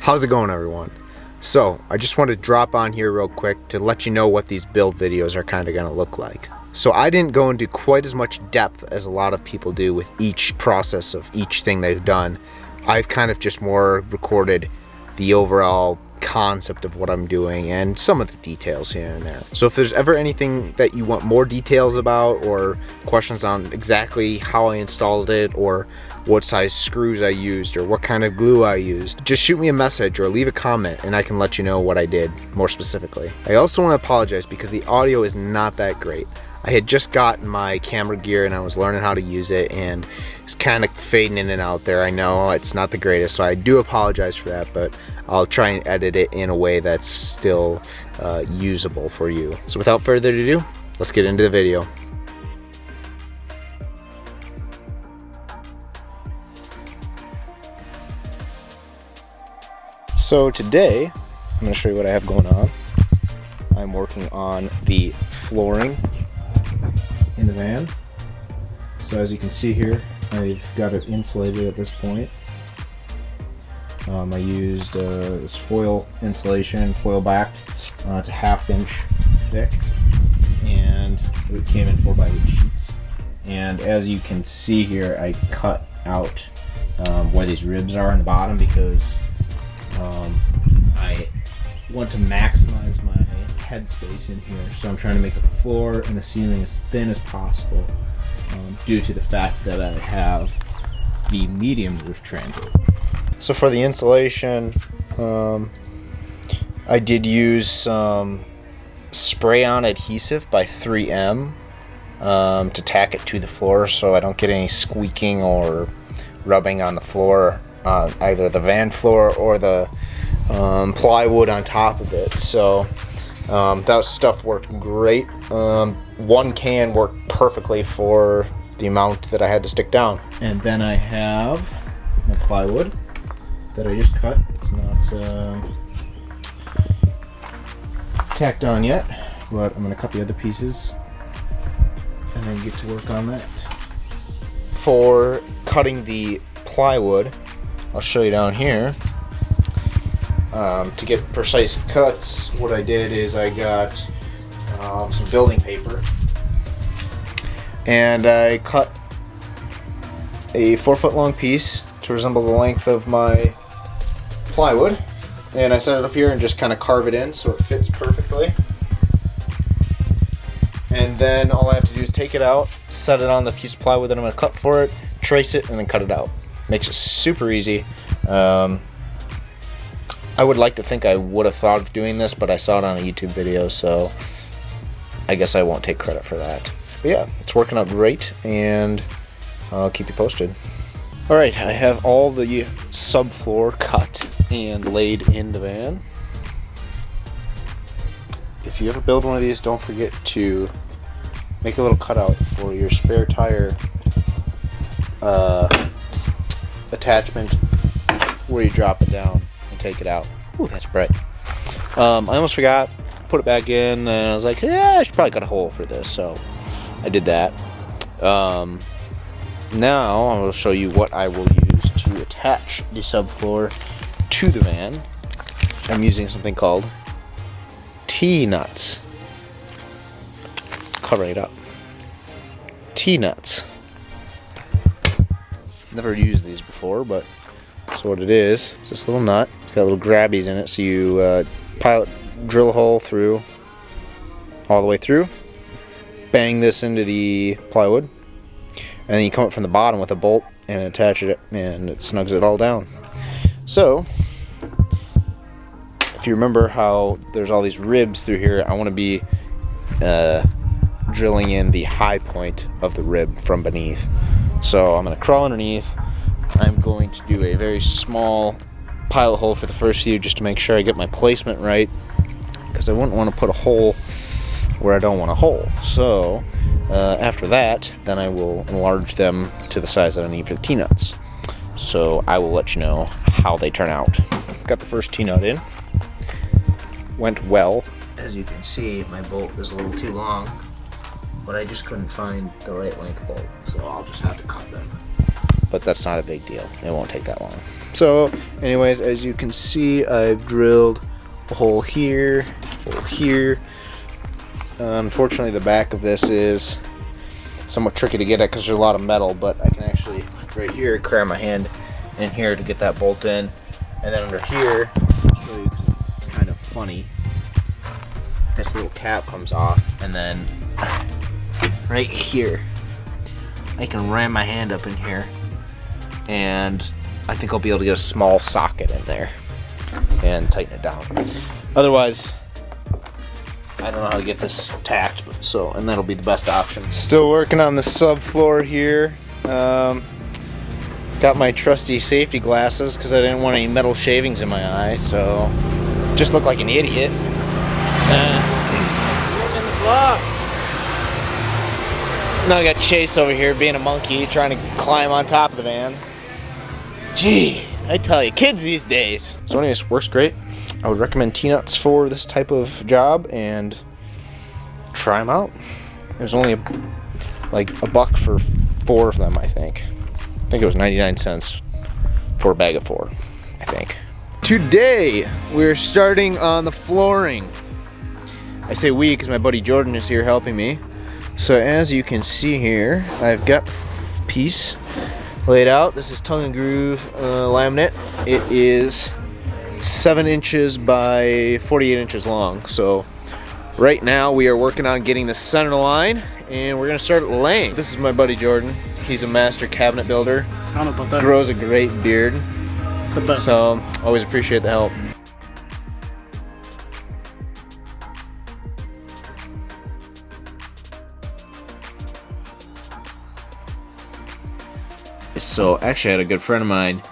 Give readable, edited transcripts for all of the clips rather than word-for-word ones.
How's it going, everyone? So I just want to drop on here real quick to let you know what these build videos are kind of going to look like. So I didn't go into quite as much depth as a lot of people do with each process of each thing they've done. I've kind of just more recorded the overall concept of what I'm doing and some of the details here and there. So if there's ever anything that you want more details about or questions on exactly how I installed it or what size screws I used or what kind of glue I used, just shoot me a message or leave a comment and I can let you know what I did more specifically. I also want to apologize because the audio is not that great. I had just gotten my camera gear and I was learning how to use it, and it's kind of fading in and out there. I know it's not the greatest, so I do apologize for that, but I'll try and edit it in a way that's still usable for you. So without further ado, let's get into the video. So today, I'm going to show you what I have going on. I'm working on the flooring in the van. So as you can see here, I've got it insulated at this point. I used this foil insulation, foil back. It's a 1/2 inch thick, and it came in 4x8 sheets. And as you can see here, I cut out where these ribs are in the bottom because I want to maximize my headspace in here. So I'm trying to make the floor and the ceiling as thin as possible due to the fact that I have the medium roof transit. So for the insulation, I did use some spray-on adhesive by 3M to tack it to the floor so I don't get any squeaking or rubbing on the floor, either the van floor or the plywood on top of it. So that stuff worked great. One can worked perfectly for the amount that I had to stick down. And then I have my plywood that I just cut. It's not tacked on yet, but I'm going to cut the other pieces and then get to work on that. For cutting the plywood, I'll show you down here. To get precise cuts, what I did is I got some building paper and I cut a 4-foot long piece to resemble the length of my plywood, and I set it up here and just kind of carve it in so it fits perfectly. And then all I have to do is take it out, set it on the piece of plywood that I'm going to cut for it, trace it, and then cut it out. Makes it super easy. I would like to think I would have thought of doing this, but I saw it on a YouTube video, so I guess I won't take credit for that. But yeah, it's working out great, and I'll keep you posted. Alright, I have all the subfloor cut and laid in the van. If you ever build one of these, don't forget to make a little cutout for your spare tire attachment where you drop it down and take it out. Ooh, that's bright. I almost forgot, put it back in, and I was like, yeah, I should probably cut a hole for this, so I did that. Now I will show you what I will use to attach the subfloor to the van. I'm using something called T-nuts. Covering it up. T-nuts. Never used these before, but that's what it is. It's this little nut. It's got little grabbies in it, so you drill a hole through, all the way through, bang this into the plywood, and then you come up from the bottom with a bolt and attach it, and it snugs it all down. So, if you remember how there's all these ribs through here, I want to be drilling in the high point of the rib from beneath. So I'm going to crawl underneath. I'm going to do a very small pilot hole for the first few just to make sure I get my placement right, because I wouldn't want to put a hole where I don't want a hole. So after that, then I will enlarge them to the size that I need for the T-nuts. So I will let you know how they turn out. Got the first T-nut in. Went well. As you can see, my bolt is a little too long, but I just couldn't find the right length bolt, so I'll just have to cut them. but that's not a big deal. It won't take that long. So anyways, as you can see, I've drilled a hole here, unfortunately the back of this is somewhat tricky to get at because there's a lot of metal, but I can actually right here cram my hand in here to get that bolt in, and then under here, I'll show you because it's kind of funny, this little cap comes off, and then right here I can ram my hand up in here, and I think I'll be able to get a small socket in there and tighten it down. Otherwise, I don't know how to get this tacked, so, and that'll be the best option. Still working on the subfloor here. Got my trusty safety glasses because I didn't want any metal shavings in my eye, so just look like an idiot. Now I got Chase over here being a monkey trying to climb on top of the van. Gee, I tell you, kids these days. So anyways, works great. I would recommend T-Nuts for this type of job and try them out. There's only like a buck for 4 of them, I think. I think it was 99 cents for a bag of 4, I think. Today, we're starting on the flooring. I say we because my buddy Jordan is here helping me. So as you can see here, I've got the piece laid out. This is tongue and groove laminate. It is 7 inches by 48 inches long. So right now we are working on getting the center line, and we're gonna start laying. This is my buddy Jordan. He's a master cabinet builder. I don't know about that. Grows a great beard. The best. So always appreciate the help. So actually I had a good friend of mine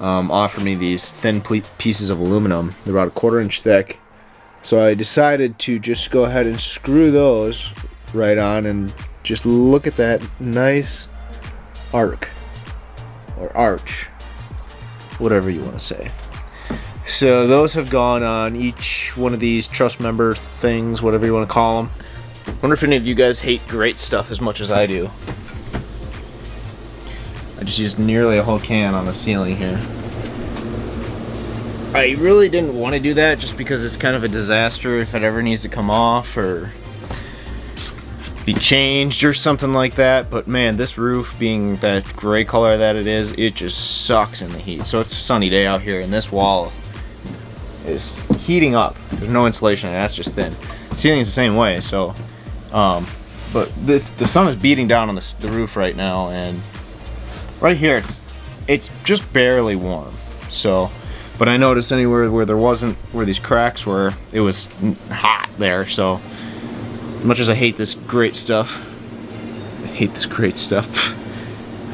offer me these thin pieces of aluminum. They're about a 1/4 inch thick. So I decided to just go ahead and screw those right on, and just look at that nice arc or arch, whatever you want to say. So those have gone on each one of these truss member things, whatever you want to call them. I wonder if any of you guys hate great stuff as much as I do. I just used nearly a whole can on the ceiling here. I really didn't want to do that just because it's kind of a disaster if it ever needs to come off or be changed or something like that. But man, this roof being that gray color that it is, it just sucks in the heat. So it's a sunny day out here and this wall is heating up. There's no insulation and that's just thin. The ceiling's the same way, so but the sun is beating down on the roof right now, and right here it's just barely warm. So, but I noticed anywhere where there wasn't, where these cracks were, it was hot there. So as much as I hate this great stuff, I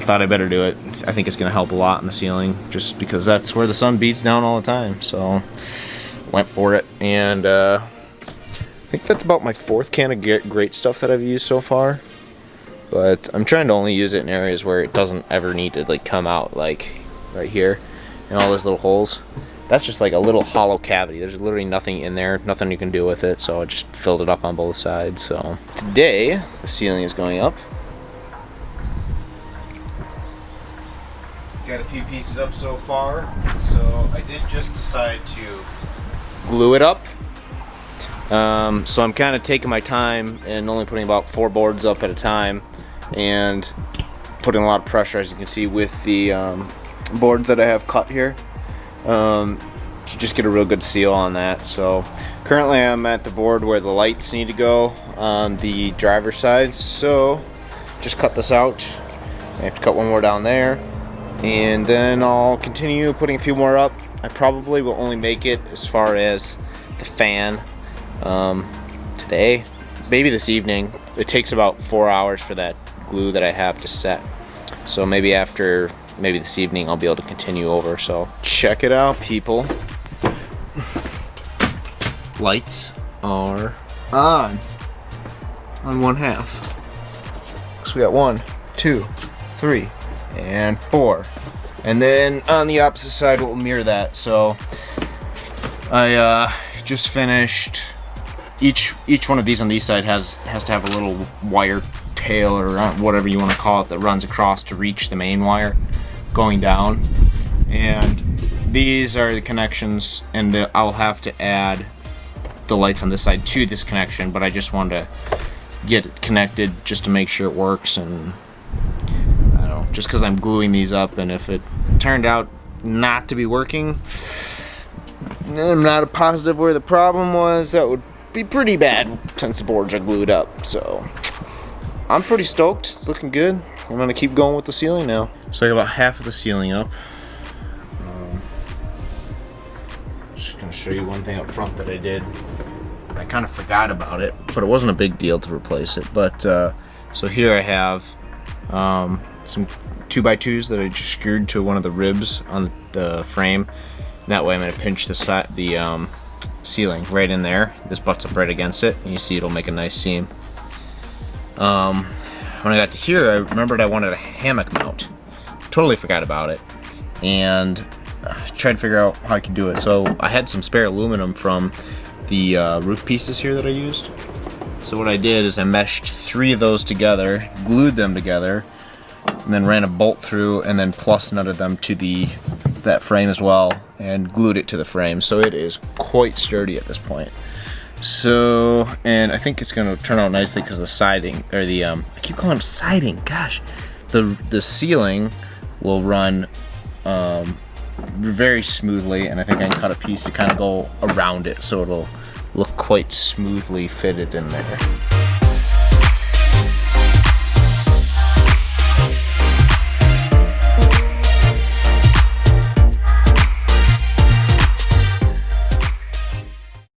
thought I better do it. I think it's gonna help a lot in the ceiling just because that's where the sun beats down all the time. So went for it, and I think that's about my 4th can of great stuff that I've used so far. But I'm trying to only use it in areas where it doesn't ever need to like come out, like right here and all those little holes. That's just like a little hollow cavity. There's literally nothing in there, nothing you can do with it, so I just filled it up on both sides. So today the ceiling is going up. Got a few pieces up so far, so I did just decide to glue it up. So I'm kind of taking my time and only putting about 4 boards up at a time, and putting a lot of pressure, as you can see, with the boards that I have cut here, to just get a real good seal on that. So currently I'm at the board where the lights need to go on the driver's side, so just cut this out. I have to cut one more down there, and then I'll continue putting a few more up. I probably will only make it as far as the fan today, maybe this evening. It takes about 4 hours for that glue that I have to set, so maybe this evening I'll be able to continue over. So check it out, people. Lights are on 1/2. So we got 1, 2, 3, and 4, and then on the opposite side we'll mirror that. So I just finished. Each one of these on the east side has to have a little wire tail, or whatever you want to call it, that runs across to reach the main wire. going down. And these are the connections, and I'll have to add the lights on this side to this connection, but I just wanted to get it connected just to make sure it works. And I don't know, just because I'm gluing these up, and if it turned out not to be working, I'm not positive where the problem was. That would be pretty bad since the boards are glued up. So I'm pretty stoked. It's looking good. I'm gonna keep going with the ceiling now. So I got about half of the ceiling up. Just gonna show you one thing up front that I did. I kind of forgot about it, but it wasn't a big deal to replace it. But so here I have some 2x2s that I just screwed to one of the ribs on the frame. That way I'm going to pinch the ceiling right in there. This butts up right against it, and you see it'll make a nice seam. When I got to here, I remembered I wanted a hammock mount. Totally forgot about it, and tried to figure out how I could do it. So I had some spare aluminum from the roof pieces here that I used. So what I did is I meshed 3 of those together, glued them together, and then ran a bolt through, and then plus nutted them to that frame as well, and glued it to the frame. So it is quite sturdy at this point. So, and I think it's going to turn out nicely because the siding, or the I keep calling it siding. Gosh, the ceiling will run very smoothly, and I think I can cut a piece to kind of go around it, so it'll look quite smoothly fitted in there.